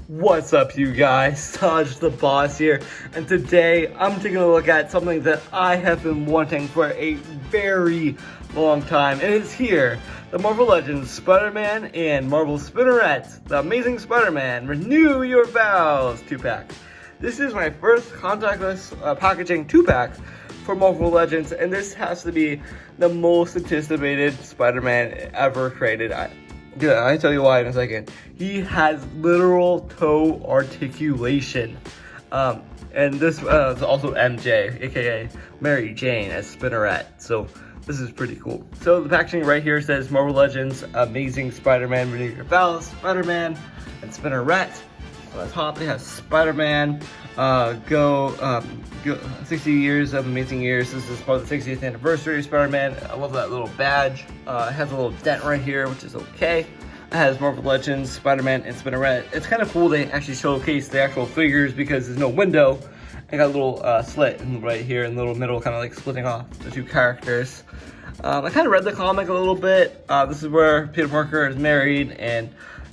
What's up, you guys? Taj the Boss here, and today I'm taking a look at something that I have been wanting for a very long time, and it's here. The Marvel Legends Spiderman and Marvel Spinerret, the Amazing Spider-Man Renew Your Vows 2-pack. This is my first contactless packaging 2-pack for Marvel Legends, and this has to be the most anticipated Spider-Man ever created. I'll tell you why in a second. He has literal toe articulation. And this is also MJ, aka Mary Jane, as Spiderman. So this is pretty cool. So the packaging right here says Marvel Legends Amazing Spider-Man Renew Your Vows, Spider-Man, and Spiderman. On the top they have Spider-Man, go 60 years of amazing years. This is part of the 60th anniversary of Spider-Man. I love that little badge. It has a little dent right here, which is okay. It has Marvel Legends, Spider-Man, and Spiderman. It's kind of cool they actually showcase the actual figures because there's no window. I got a little slit right here in the little middle, kind of like splitting off the two characters. I kind of read the comic a little bit. This is where Peter Parker is married and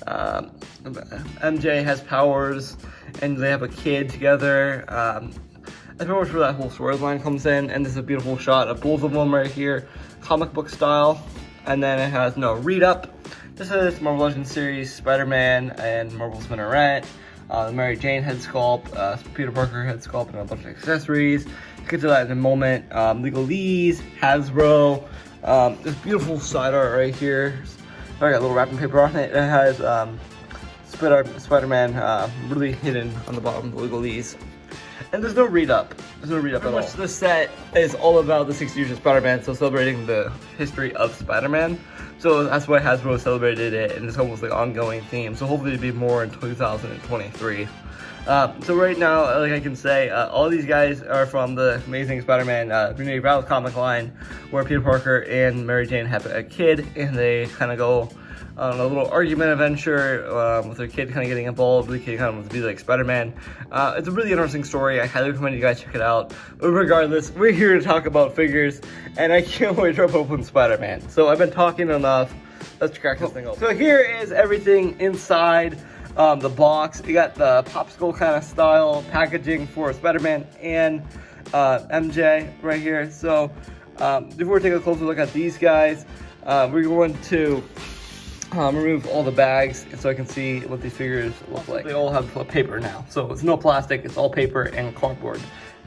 MJ has powers and they have a kid together. That's pretty much where that whole storyline comes in, and this is a beautiful shot of both of them right here, comic book style. And then it has no read up. This is Marvel Legends series, Spider-Man and Marvel Spiderman, the Mary Jane head sculpt, Peter Parker head sculpt, and a bunch of accessories. We'll get to that in a moment. Legalese, Hasbro, this beautiful side art right here. I got a little wrapping paper on it. It has Spider-Man really hidden on the bottom of the legalese. And there's no read up. There's no read up at all. This set is all about the 60 years of Spider-Man, so celebrating the history of Spider-Man. So that's why Hasbro celebrated it, and it's almost like an ongoing theme. So hopefully it'll be more in 2023. So right now, like I can say, all these guys are from the Amazing Spider-Man Renew Your Vows comic line, where Peter Parker and Mary Jane have a kid, and they kind of go on a little argument adventure with their kid kind of getting involved. The kid kind of wants to be like Spider-Man. It's a really interesting story. I highly recommend you guys check it out. But regardless, we're here to talk about figures, and I can't wait to open Spider-Man. So I've been talking enough. Let's crack this thing open. So here is everything inside the box. You got the popsicle kind of style packaging for Spider-Man and MJ right here. So before we take a closer look at these guys, we're going to remove all the bags so I can see what these figures look like. They all have paper now, so it's no plastic, it's all paper and cardboard.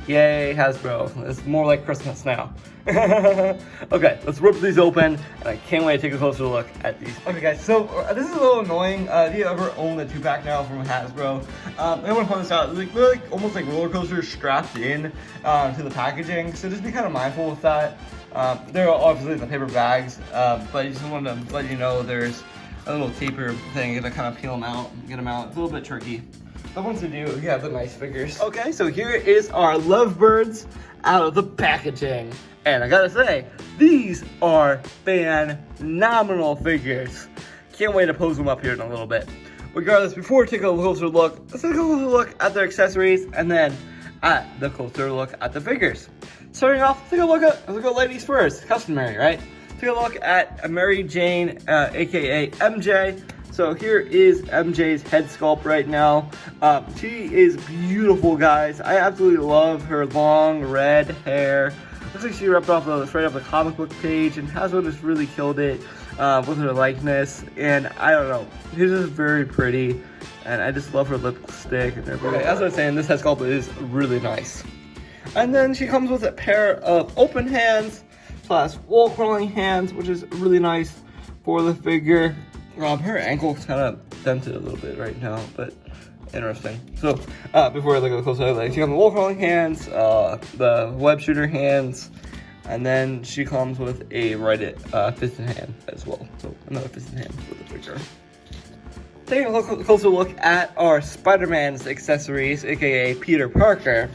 Yay, Hasbro. It's more like Christmas now. Okay, let's rip these open, and I can't wait to take a closer look at these. Okay guys, so this is a little annoying. If you ever own a 2-pack now from Hasbro, I want to point this out. They're like almost like roller coasters strapped in to the packaging, so just be kind of mindful with that. They're obviously the paper bags, but I just wanted to let you know there's a little taper thing to kind of peel them out and get them out. It's a little bit tricky. But once you do, you have the nice figures. Okay, so here is our lovebirds out of the packaging. And I gotta say, these are phenomenal figures. Can't wait to pose them up here in a little bit. Regardless, before we take a closer look, let's take a closer look at their accessories and then at the closer look at the figures. Starting off, let's go ladies first, customary, right? Take a look at Mary Jane, aka MJ. So here is MJ's head sculpt right now. She is beautiful, guys. I absolutely love her long red hair. Looks like she ripped off straight off the comic book page, and Hasbro just really killed it with her likeness. And I don't know, she's just very pretty, and I just love her lipstick and everything. As I was saying, this head sculpt is really nice. And then she comes with a pair of open hands plus wall crawling hands, which is really nice for the figure. Her ankle's kind of dented a little bit right now, but interesting. So before I look at the closer legs, she comes with wall crawling hands, the web shooter hands, and then she comes with a fisted hand as well. So another fisted hand for the figure. Taking a closer look at our Spider-Man's accessories, aka Peter Parker,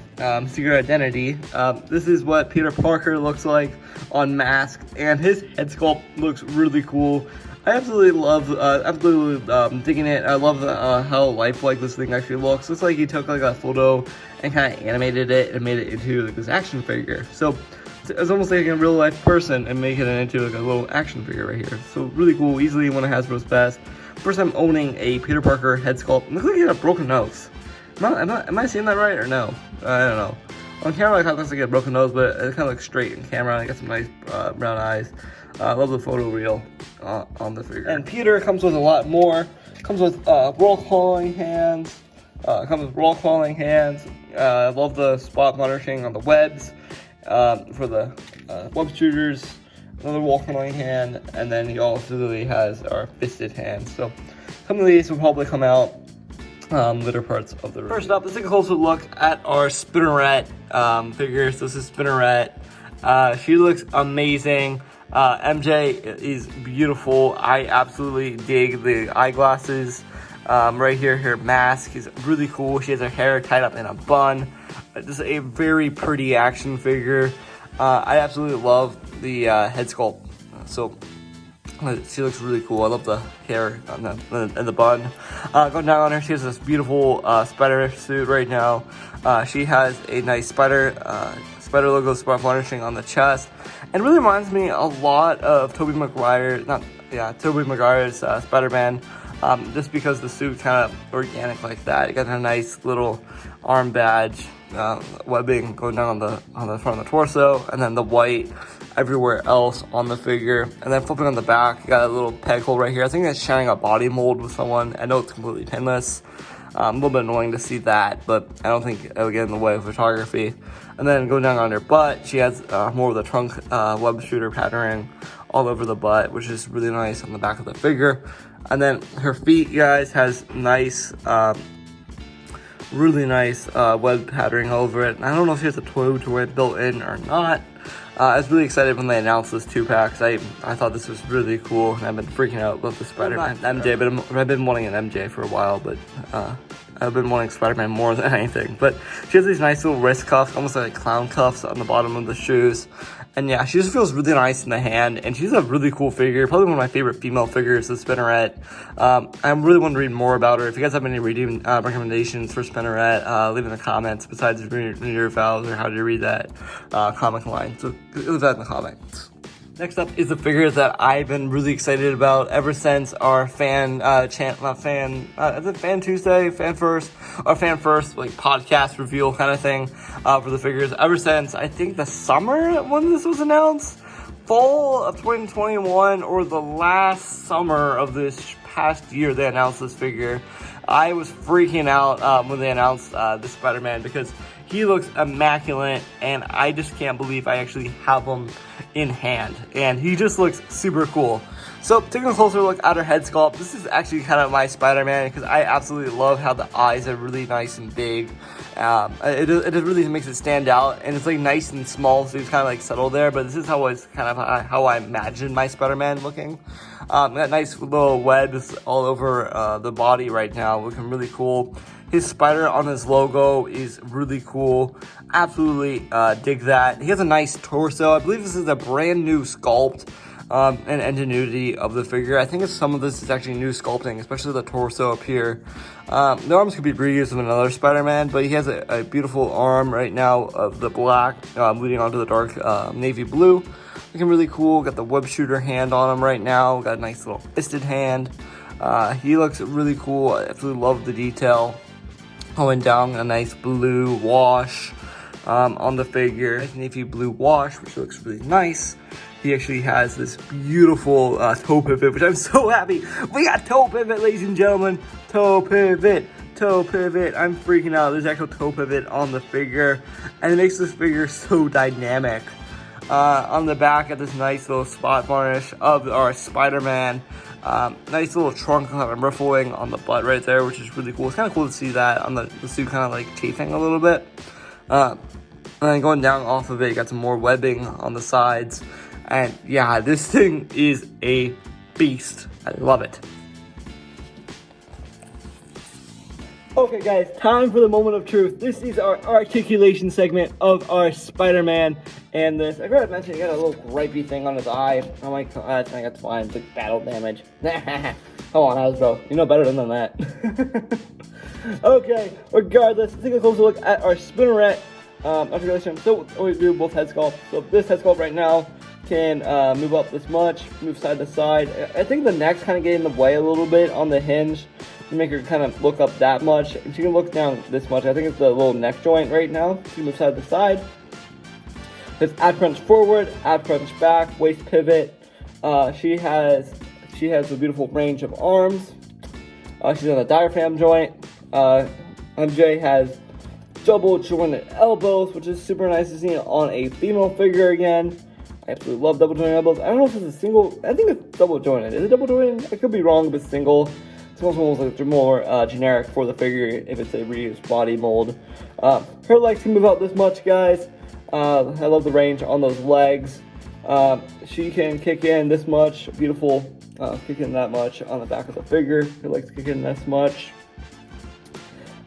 Secret Identity. This is what Peter Parker looks like unmasked, and his head sculpt looks really cool. I absolutely love, digging it. I love how lifelike this thing actually looks. Looks like he took like a photo and kind of animated it and made it into like this action figure. So it's almost like a real life person and making it into like a little action figure right here. So really cool, easily one of Hasbro's best. first time owning a Peter Parker head sculpt. It looks like he had a broken nose. Am I seeing that right or no? I don't know. On camera, I thought it looks like a broken nose, but it kind of looks straight in camera. I got some nice brown eyes. I love the photo reel on the figure. And Peter comes with a lot more. Comes with roll crawling hands. I love the spot monitoring on the webs for the web shooters. Another wall crawling hand, and then he also has our fisted hands. So some of these will probably come out later parts of the review. First up, let's take a closer look at our spinerret figures. This is Spinerret. She looks amazing. MJ is beautiful. I absolutely dig the eyeglasses. Right here, her mask is really cool. She has her hair tied up in a bun. This is a very pretty action figure. I absolutely love the head sculpt. So she looks really cool. I love the hair on and the bun. Going down on her, she has this beautiful spider suit right now. She has a nice spider logo spot varnishing on the chest, and really reminds me a lot of Tobey Maguire's Spider-Man. Just because the suit kind of organic like that. You got a nice little arm badge, webbing going down on the front of the torso, and then the white everywhere else on the figure. And then flipping on the back, you got a little peg hole right here. I think that's sharing a body mold with someone. I know it's completely pinless. A little bit annoying to see that, but I don't think it'll get in the way of photography. And then going down on her butt, she has more of the trunk web shooter patterning all over the butt, which is really nice on the back of the figure. And then her feet, guys, has nice, really nice web patterning all over it. And I don't know if she has a toy built in or not. I was really excited when they announced this 2-pack. I thought this was really cool, and I've been freaking out about the Spider-Man MJ, but I've been wanting an MJ for a while, but I've been wanting Spider-Man more than anything. But she has these nice little wrist cuffs, almost like clown cuffs on the bottom of the shoes. And yeah, she just feels really nice in the hand, and she's a really cool figure. Probably one of my favorite female figures, the Spinerret. I really want to read more about her. If you guys have any reading recommendations for Spinerret, leave in the comments, besides Renew Your Vows or how to read that comic line. So leave that in the comments. Next up is the figure that I've been really excited about ever since our Fan Tuesday, Fan First like podcast reveal kind of thing for the figures. Ever since I think the summer when this was announced, fall of 2021 or the last summer of this past year, they announced this figure. I was freaking out when they announced this Spider-Man because he looks immaculate, and I just can't believe I actually have him in hand, and he just looks super cool. So taking a closer look at her head sculpt, this is actually kind of my Spider-Man because I absolutely love how the eyes are really nice and big. It really makes it stand out, and it's like nice and small, so it's kind of like subtle there, but this is how I imagine my Spider-Man looking. Got nice little webs all over the body right now, looking really cool. His spider on his logo is really cool. Absolutely dig that. He has a nice torso. I believe this is a brand new sculpt and ingenuity of the figure. I think some of this is actually new sculpting, especially the torso up here. The arms could be reused with another Spider-Man, but he has a beautiful arm right now of the black leading onto the dark navy blue. Looking really cool. Got the web shooter hand on him right now. Got a nice little fisted hand. He looks really cool. I absolutely love the detail. Going down a nice blue wash on the figure. Nice navy blue wash, which looks really nice. He actually has this beautiful toe pivot, which I'm so happy. We got toe pivot, ladies and gentlemen. Toe pivot, toe pivot. I'm freaking out. There's actual toe pivot on the figure, and it makes this figure so dynamic. On the back, got this nice little spot varnish of our Spider-Man. Nice little trunk riffling on the butt right there, which is really cool. It's kind of cool to see that on the suit kind of like chafing a little bit. And then going down off of it, you got some more webbing on the sides. And yeah, this thing is a beast. I love it. Okay guys, time for the moment of truth. This is our articulation segment of our Spider-Man. And this, I forgot to mention, he got a little gripey thing on his eye. I'm like, I think that's fine. It's like battle damage. Come on, Hasbro. You know better than that. Okay, regardless, let's take a closer look at our Spinerret articulation. So we do both head sculpt. So this head sculpt right now, can move up this much, move side to side. I think the neck's kind of getting in the way a little bit on the hinge to make her kind of look up that much. And she can look down this much. I think it's the little neck joint right now. She can move side to side. There's ab crunch forward, ab crunch back, waist pivot. She has a beautiful range of arms. She's on the diaphragm joint. MJ has double jointed elbows, which is super nice to see on a female figure again. I absolutely love double jointed elbows. I don't know if it's a single, I think it's double jointed. Is it double jointed? I could be wrong if it's single. Single's almost like more generic for the figure if it's a reused body mold. Her legs can move out this much, guys. I love the range on those legs. She can kick in this much, beautiful, kick in that much on the back of the figure. Her legs kick in this much.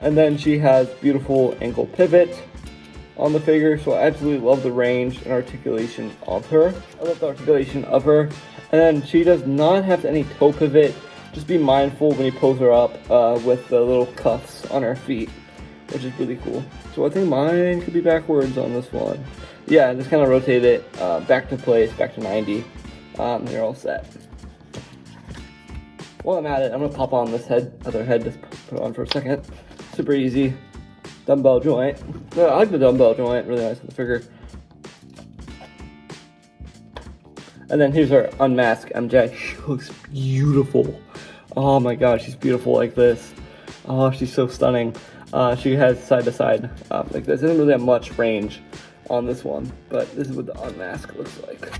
And then she has beautiful ankle pivot on the figure, so I absolutely love the range and articulation of her. I love the articulation of her. And then she does not have any toe pivot. Just be mindful when you pose her up with the little cuffs on her feet, which is really cool. So I think mine could be backwards on this one. Yeah, and just kind of rotate it back to place, back to 90. You're all set. While I'm at it, I'm gonna pop on this other head, just put it on for a second. Super easy. Dumbbell joint. I like the dumbbell joint, really nice on the figure. And then here's our unmasked MJ. She looks beautiful. Oh my god, she's beautiful like this. Oh, she's so stunning. She has side to side like this. Doesn't really have much range on this one, but this is what the unmasked looks like.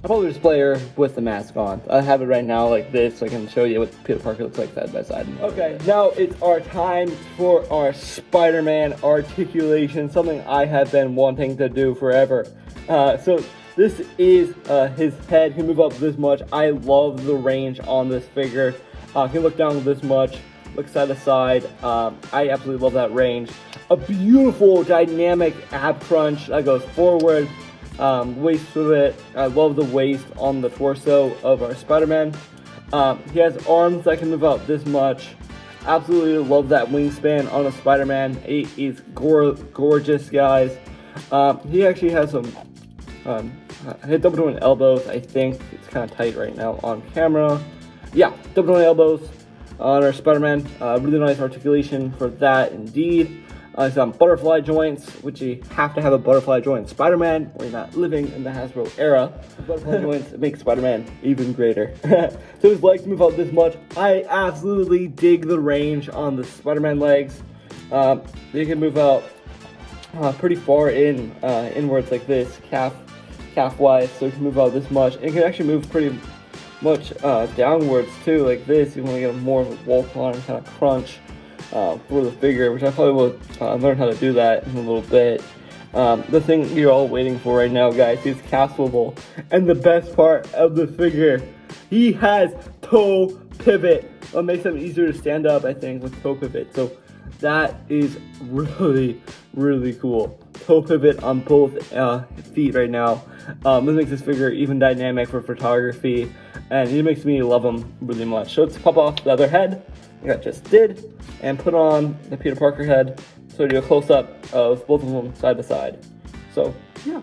I'll probably display her with the mask on. I have it right now like this so I can show you what Peter Parker looks like side by side. Okay, now it's our time for our Spider-Man articulation, something I have been wanting to do forever. So this is his head. He can move up this much. I love the range on this figure. He can look down this much, look side to side. I absolutely love that range. A beautiful dynamic ab crunch that goes forward. Waist pivot. I love the waist on the torso of our Spider-Man. He has arms that can move out this much. Absolutely love that wingspan on a Spider-Man. He is gorgeous, guys. He actually has some double jointed elbows. I think it's kind of tight right now on camera. Yeah, double jointed elbows on our Spider-Man. Really nice articulation for that, indeed. Some butterfly joints, which you have to have a butterfly joint Spider-Man, or you're not living in the Hasbro era. Butterfly joints make Spider-Man even greater. So his legs move out this much. I absolutely dig the range on the Spider-Man legs. They can move out pretty far inwards like this, calf-wise, so you can move out this much. And it can actually move pretty much downwards too, like this. You want to get more of a walk-on kind of crunch for the figure, which I probably will learn how to do that in a little bit. The thing you're all waiting for right now, guys, is castable. And the best part of the figure, he has toe pivot. It makes him easier to stand up, I think, with toe pivot. So that is really, really cool. Toe pivot on both feet right now. This makes this figure even dynamic for photography, and it makes me love him really much. So let's pop off the other head, like I just did, and put on the Peter Parker head, so I do a close-up of both of them side by side. So, yeah.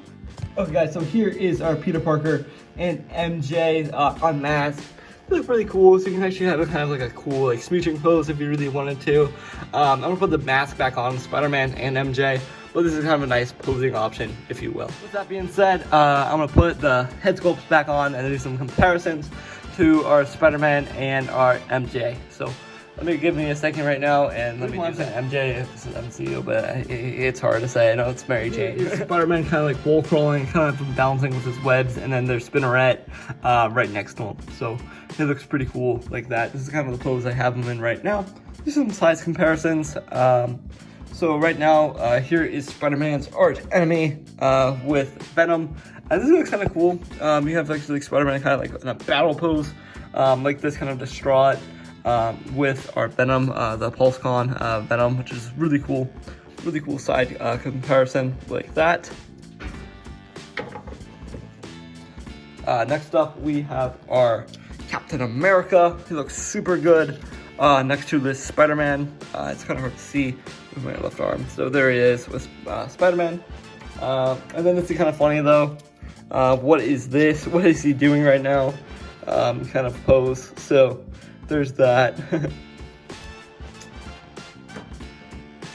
Okay, guys, so here is our Peter Parker and MJ unmasked. They look really cool, so you can actually have kind of like a cool like smooching pose if you really wanted to. I'm gonna put the mask back on Spider-Man and MJ, but this is kind of a nice posing option, if you will. With that being said, I'm gonna put the head sculpts back on and do some comparisons to our Spider-Man and our MJ. So give me a second right now, and let me do some MJ. If this is MCU, but it's hard to say. I know it's Mary Jane. Spider-Man kind of like wall crawling, kind of balancing with his webs, and then there's spinerret right next to him. So it looks pretty cool like that. This is kind of the pose I have him in right now. Just some size comparisons. So right now, here is Spider-Man's arch enemy with Venom. And this looks kind of cool. You have actually like Spider-Man kind of like in a battle pose, like this, kind of distraught. With our Venom, the PulseCon Venom, which is really cool side comparison like that. Next up, we have our Captain America. He looks super good next to this Spider-Man. It's kind of hard to see with my left arm. So there he is with Spider-Man. And then this is kind of funny though. What is this? What is he doing right now? Kind of pose. So there's that.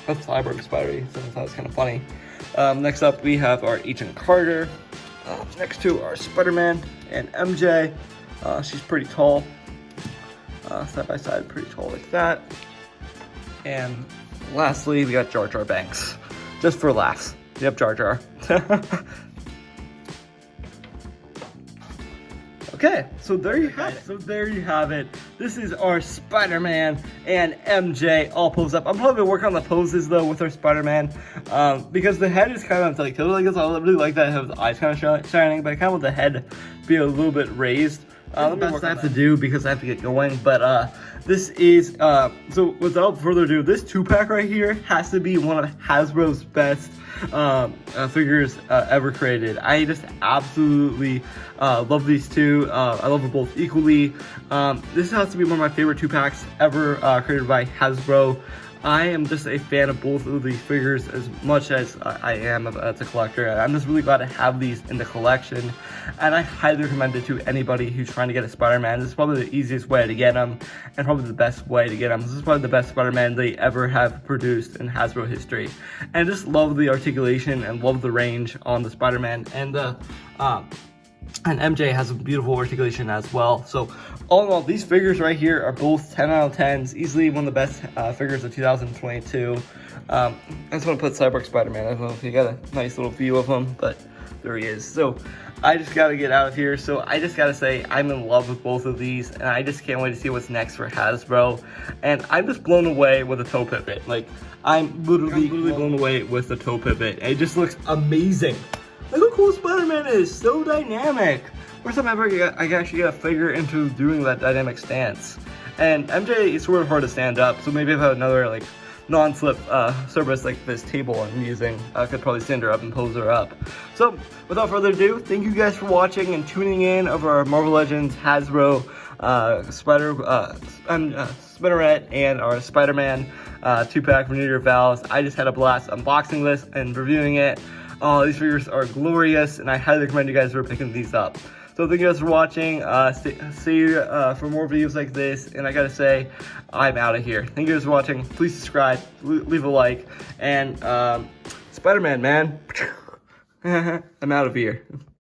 That's Cyborg Spidey, so that was kind of funny. Next up, we have our Agent Carter. Next to our Spiderman and MJ. She's pretty tall. Side by side, pretty tall like that. And lastly, we got Jar Jar Banks. Just for laughs. Yep, Jar Jar. Okay, so there you have it. This is our Spider-Man and MJ all posed up. I'm probably gonna work on the poses though with our Spider-Man, because the head is kind of like tilted like this. I really like that. It has the eyes kind of shining, but I kind of want the head be a little bit raised. The best I have to do because I have to get going, but this is, so without further ado, this 2-pack right here has to be one of Hasbro's best figures ever created. I just absolutely love these two. I love them both equally. This has to be one of my favorite 2-packs ever created by Hasbro. I am just a fan of both of these figures as much as I am as a collector. I'm just really glad to have these in the collection, and I highly recommend it to anybody who's trying to get a Spider-Man. This is probably the easiest way to get them, and probably the best way to get them. This is probably the best Spider-Man they ever have produced in Hasbro history. And I just love the articulation and love the range on the Spider-Man, and MJ has a beautiful articulation as well. So all in all, these figures right here are both 10 out of 10s. Easily one of the best figures of 2022. I just want to put Cyborg Spider-Man. I don't know if you got a nice little view of him, but there he is. So I just got to get out of here. So I just got to say I'm in love with both of these, and I just can't wait to see what's next for Hasbro. And I'm just blown away with the toe pivot. Like, I'm literally blown away with the toe pivot. It just looks amazing. Look how cool Spider-Man is, so dynamic. First time ever I actually get a figure into doing that dynamic stance. And MJ is sort of hard to stand up, so maybe if I have another like non-slip surface like this table I'm using, I could probably stand her up and pose her up. So without further ado, thank you guys for watching and tuning in over our Marvel Legends Hasbro Spinerret and our Spider-Man 2-pack Renew Your Vows. I just had a blast unboxing this and reviewing it. These figures are glorious, and I highly recommend you guys for picking these up. So thank you guys for watching. See you for more videos like this, and I gotta say, I'm out of here. Thank you guys for watching. Please subscribe, leave a like, and Spider-Man, man. I'm out of here.